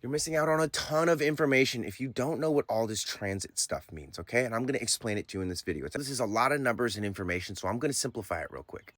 You're missing out on a ton of information if you don't know what all this transit stuff means, okay? And I'm going to explain it to you in this video. This is a lot of numbers and information, so I'm going to simplify it real quick.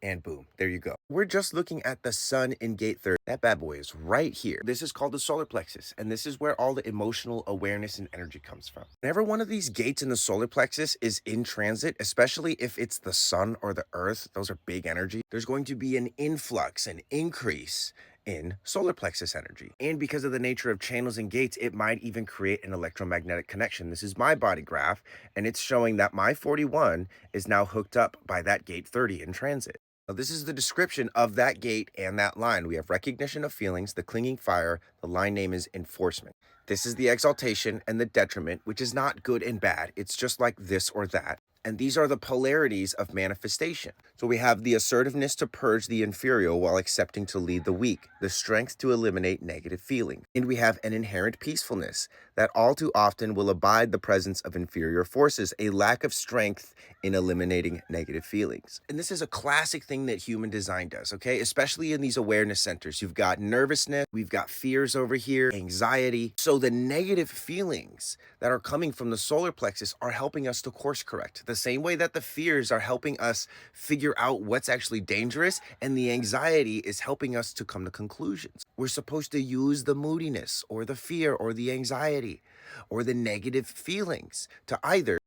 And boom, there you go. We're just looking at the sun in gate 30. That bad boy is right here. This is called the solar plexus, and this is where all the emotional awareness and energy comes from. Whenever one of these gates in the solar plexus is in transit, especially if it's the sun or the earth, those are big energy, there's going to be an influx, an increase in solar plexus energy. And because of the nature of channels and gates, it might even create an electromagnetic connection. This is my body graph, and it's showing that my 41 is now hooked up by that gate 30 in transit. Now, this is the description of that gate and that line. We have recognition of feelings, the clinging fire, the line name is enforcement. This is the exaltation and the detriment, which is not good and bad. It's just like this or that. And these are the polarities of manifestation. So we have the assertiveness to purge the inferior while accepting to lead the weak, the strength to eliminate negative feeling. And we have an inherent peacefulness that all too often will abide the presence of inferior forces, a lack of strength in eliminating negative feelings. And this is a classic thing that human design does, okay? Especially in these awareness centers. You've got nervousness, we've got fears over here, anxiety. So the negative feelings that are coming from the solar plexus are helping us to course correct. The same way that the fears are helping us figure out what's actually dangerous, and the anxiety is helping us to come to conclusions. We're supposed to use the moodiness or the fear or the anxiety or the negative feelings to either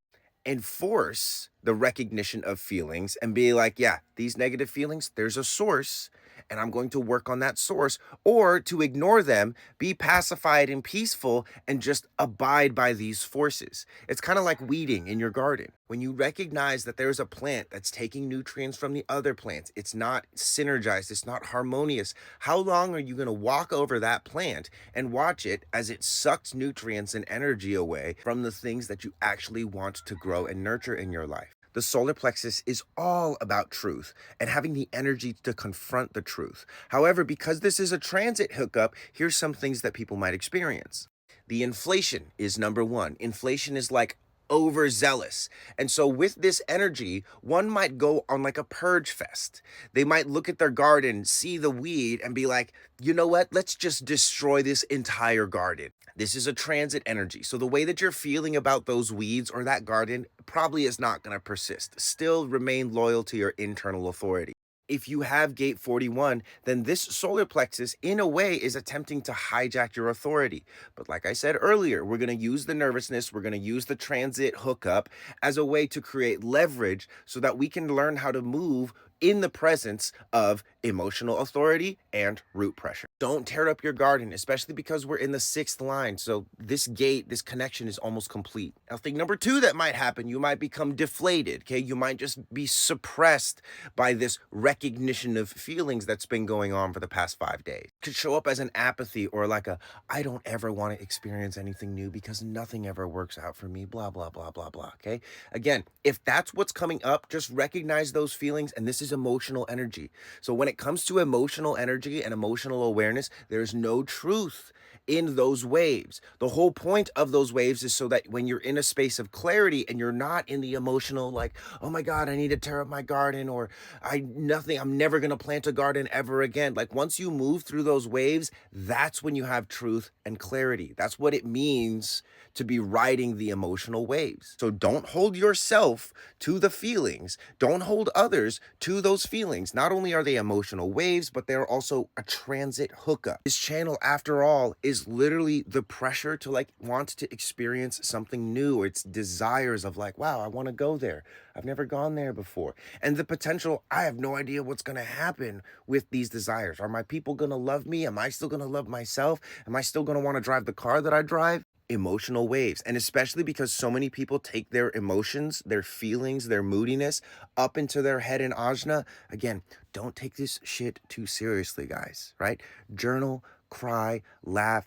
enforce the recognition of feelings and be like, yeah, these negative feelings, there's a source, and I'm going to work on that source, or to ignore them, be pacified and peaceful, and just abide by these forces. It's kind of like weeding in your garden. When you recognize that there's a plant that's taking nutrients from the other plants, it's not synergized, it's not harmonious. How long are you going to walk over that plant and watch it as it sucks nutrients and energy away from the things that you actually want to grow and nurture in your life? The solar plexus is all about truth and having the energy to confront the truth. However, because this is a transit hookup, here's some things that people might experience. The inflation is number one. Inflation is like overzealous. And so with this energy, one might go on like a purge fest. They might look at their garden, see the weed, and be like, you know what? Let's just destroy this entire garden. This is a transit energy. So the way that you're feeling about those weeds or that garden probably is not going to persist. Still remain loyal to your internal authority. If you have gate 41, then this solar plexus, in a way, is attempting to hijack your authority. But like I said earlier, we're going to use the nervousness, we're going to use the transit hookup as a way to create leverage so that we can learn how to move in the presence of emotional authority and root pressure. Don't tear up your garden, especially because we're in the sixth line. So this gate, this connection is almost complete. Now, thing number two that might happen, you might become deflated, okay? You might just be suppressed by this recognition of feelings that's been going on for the past 5 days. It could show up as an apathy or like a, I don't ever want to experience anything new because nothing ever works out for me, blah, blah, blah, blah, blah, okay? Again, if that's what's coming up, just recognize those feelings, and this is emotional energy. So when it comes to emotional energy and emotional awareness, there's no truth in those waves. The whole point of those waves is so that when you're in a space of clarity and you're not in the emotional, like, oh my God, I need to tear up my garden, or I'm never going to plant a garden ever again. Like once you move through those waves, that's when you have truth and clarity. That's what it means to be riding the emotional waves. So don't hold yourself to the feelings. Don't hold others to those feelings. Not only are they emotional waves, but they're also a transit hookup. This channel, after all, is literally the pressure to like want to experience something new. It's desires of like, wow, I want to go there. I've never gone there before. And the potential, I have no idea what's going to happen with these desires. Are my people going to love me? Am I still going to love myself? Am I still going to want to drive the car that I drive? Emotional waves. And especially because so many people take their emotions, their feelings, their moodiness up into their head and ajna. Again, don't take this shit too seriously, guys, right? Journal, cry, laugh,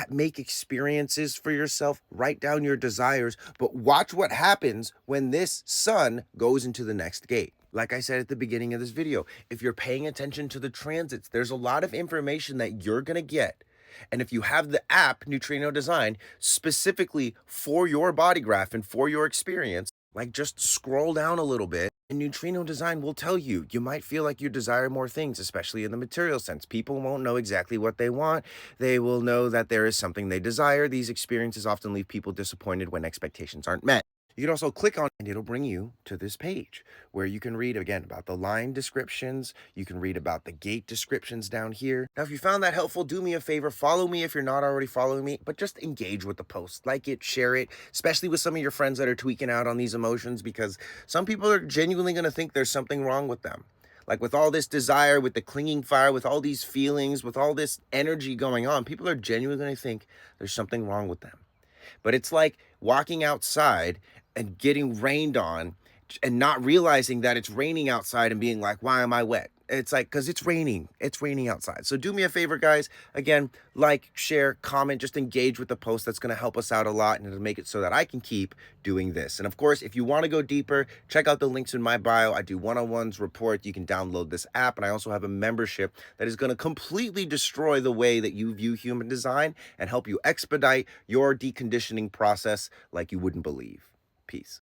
make experiences for yourself, write down your desires, but watch what happens when this sun goes into the next gate. Like I said at the beginning of this video, if you're paying attention to the transits, there's a lot of information that you're going to get. And if you have the app Neutrino Design specifically for your body graph and for your experience, like just scroll down a little bit And neutrino design will tell you, you might feel like you desire more things, especially in the material sense. People won't know exactly what they want. They will know that there is something they desire. These experiences often leave people disappointed when expectations aren't met. You can also click on and it'll bring you to this page where you can read again about the line descriptions. You can read about the gate descriptions down here. Now, if you found that helpful, do me a favor, follow me if you're not already following me, but just engage with the post, like it, share it, especially with some of your friends that are tweaking out on these emotions, because some people are genuinely going to think there's something wrong with them. Like with all this desire, with the clinging fire, with all these feelings, with all this energy going on, people are genuinely going to think there's something wrong with them. But it's like walking outside and getting rained on and not realizing that it's raining outside and being like, why am I wet? It's like, because it's raining. It's raining outside. So do me a favor, guys. Again, like, share, comment, just engage with the post. That's going to help us out a lot and it'll make it so that I can keep doing this. And of course, if you want to go deeper, check out the links in my bio. I do one-on-ones report. You can download this app. And I also have a membership that is going to completely destroy the way that you view human design and help you expedite your deconditioning process like you wouldn't believe. Peace.